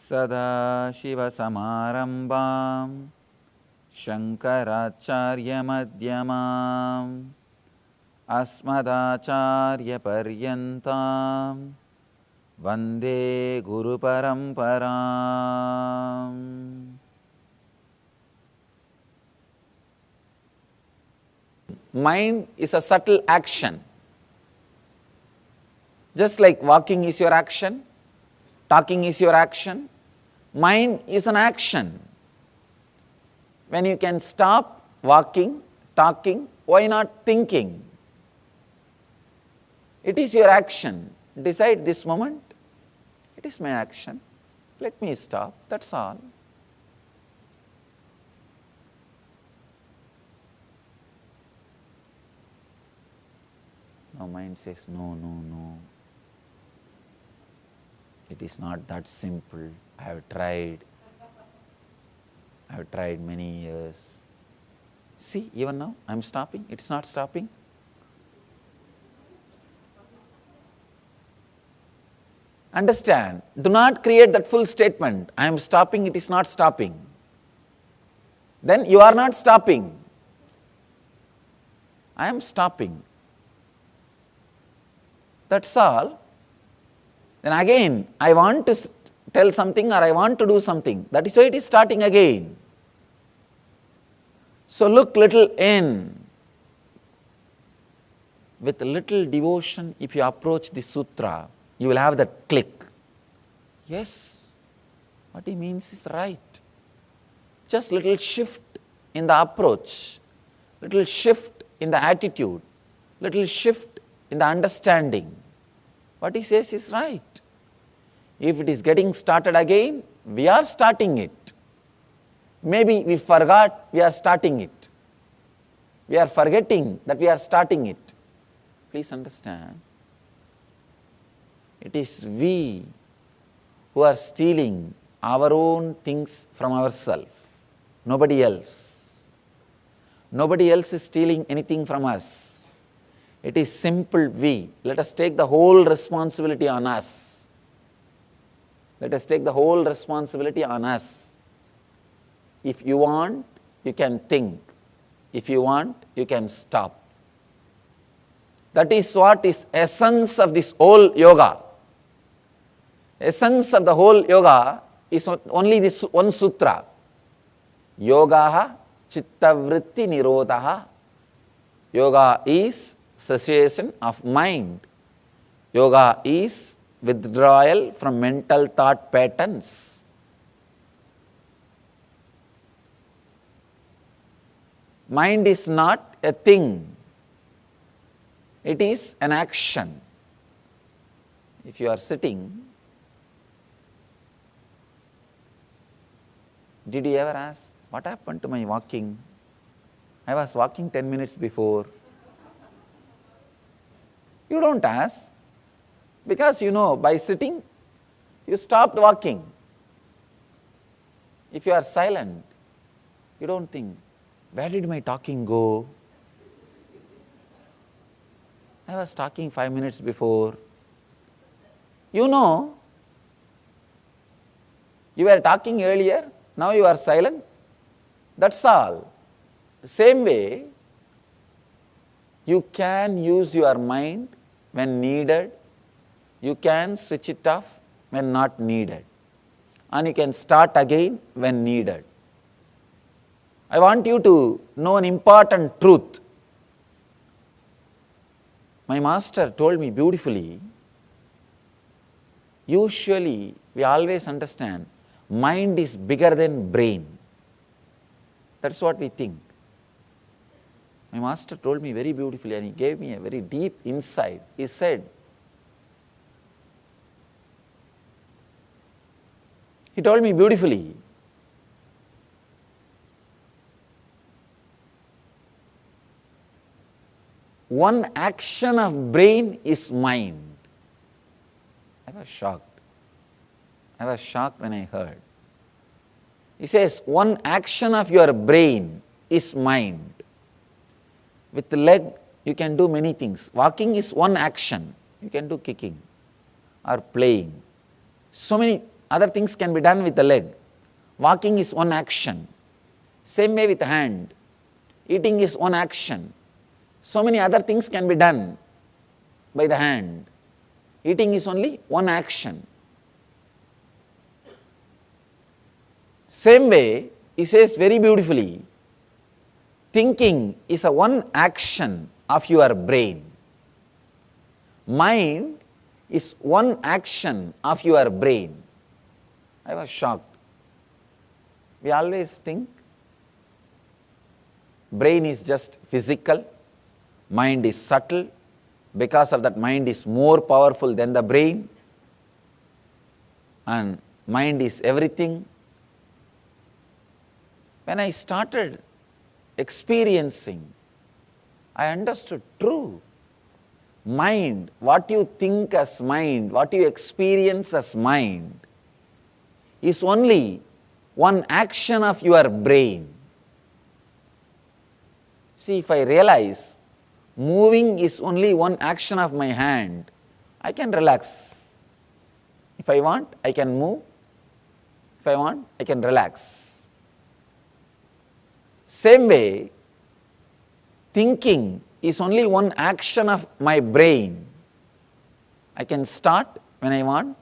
सदाशिवसमारम्भां शङ्कराचार्यमध्यमाम् अस्मदाचार्यपर्यन्तां वन्दे गुरुपरम्पराम्. Mind is a subtle action. Just like walking is your action, talking is your action, mind is an action. When you can stop walking, talking, why not thinking? It is your action. Decide this moment, it is my action. Let me stop, that's all. Now mind says, no. It is not that simple. I have tried many years. See, even now I am stopping, it is not stopping. Understand, do not create that full statement, I am stopping, it is not stopping. Then you are not stopping. I am stopping. That's all. Then again, I want to tell something or I want to do something. That is why it is starting again. So look little in. With little devotion, if you approach the sutra, you will have that click. Yes, what he means is right. Just little shift in the approach, little shift in the attitude, little shift in the understanding. What he says is right. If it is getting started again, we are starting it. Maybe we forgot we are starting it. We are forgetting that we are starting it. Please understand. It is we who are stealing our own things from ourselves. Nobody else. Nobody else is stealing anything from us. It is simple we. Let us take the whole responsibility on us. Let us take the whole responsibility on us. If you want, you can think. If you want, you can stop. That is what is essence of this whole yoga. Essence of the whole yoga is only this one sutra. Yogaha chittavritti nirodhaha. Yoga is cessation of mind. Yoga is withdrawal from mental thought patterns. Mind is not a thing. It is an action. If you are sitting, did you ever ask, what happened to my walking? I was walking 10 minutes before. You don't ask, because you know by sitting, you stopped walking. If you are silent, you don't think, where did my talking go? I was talking 5 minutes before. You know, you were talking earlier, now you are silent. That's all. Same way, you can use your mind when needed. You can switch it off when not needed. And you can start again when needed. I want you to know an important truth. My master told me beautifully, usually we always understand mind is bigger than brain. That's what we think. My master told me very beautifully and he gave me a very deep insight. He said, he told me beautifully, one action of brain is mind. I was shocked. I was shocked when I heard. He says, one action of your brain is mind. With the leg, you can do many things. Walking is one action. You can do kicking or playing. So many Other things can be done with the leg. Walking is one action. Same way with hand. Eating is one action. So many other things can be done by the hand. Eating is only one action. Same way, he says very beautifully, thinking is a one action of your brain. Mind is one action of your brain. I was shocked. We always think brain is just physical, mind is subtle, because of that mind is more powerful than the brain, and mind is everything. When I started experiencing, I understood true. Mind, what you think as mind, what you experience as mind, is only one action of your brain. See, if I realize moving is only one action of my hand, I can relax. If I want, I can move. If I want, I can relax. Same way, thinking is only one action of my brain. I can start when I want,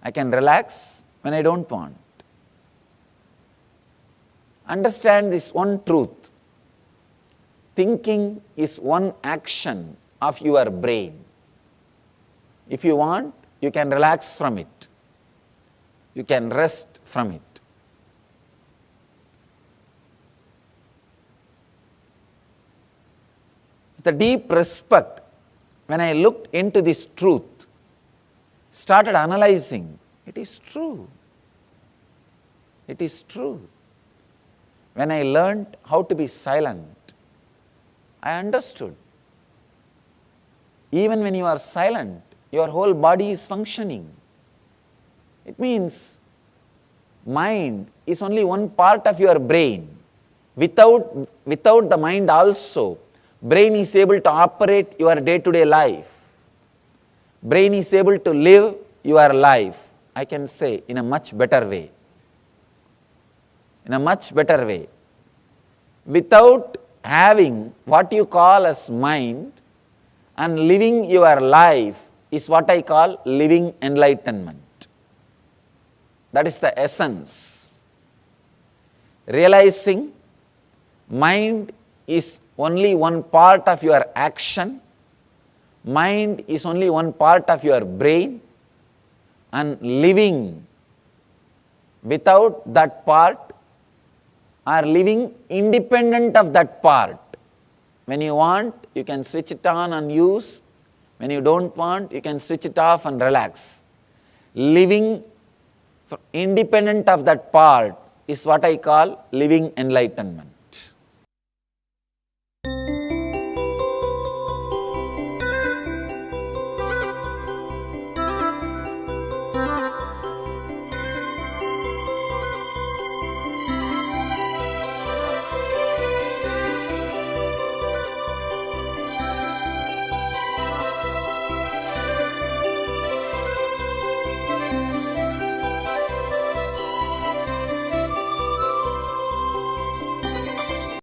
I can relax when I don't want. Understand this one truth. Thinking is one action of your brain. If you want, you can relax from it. You can rest from it. With a deep respect, when I looked into this truth, started analyzing, it is true. It is true. When I learned how to be silent, I understood. Even when you are silent, your whole body is functioning. It means mind is only one part of your brain. Without the mind also, brain is able to operate your day-to-day life. Brain is able to live your life, I can say, in a much better way. In a much better way. Without having what you call as mind and living your life is what I call living enlightenment. That is the essence. Realizing mind is only one part of your action, mind is only one part of your brain, and living without that part or living independent of that part. When you want, you can switch it on and use. When you don't want, you can switch it off and relax. Living independent of that part is what I call living enlightenment.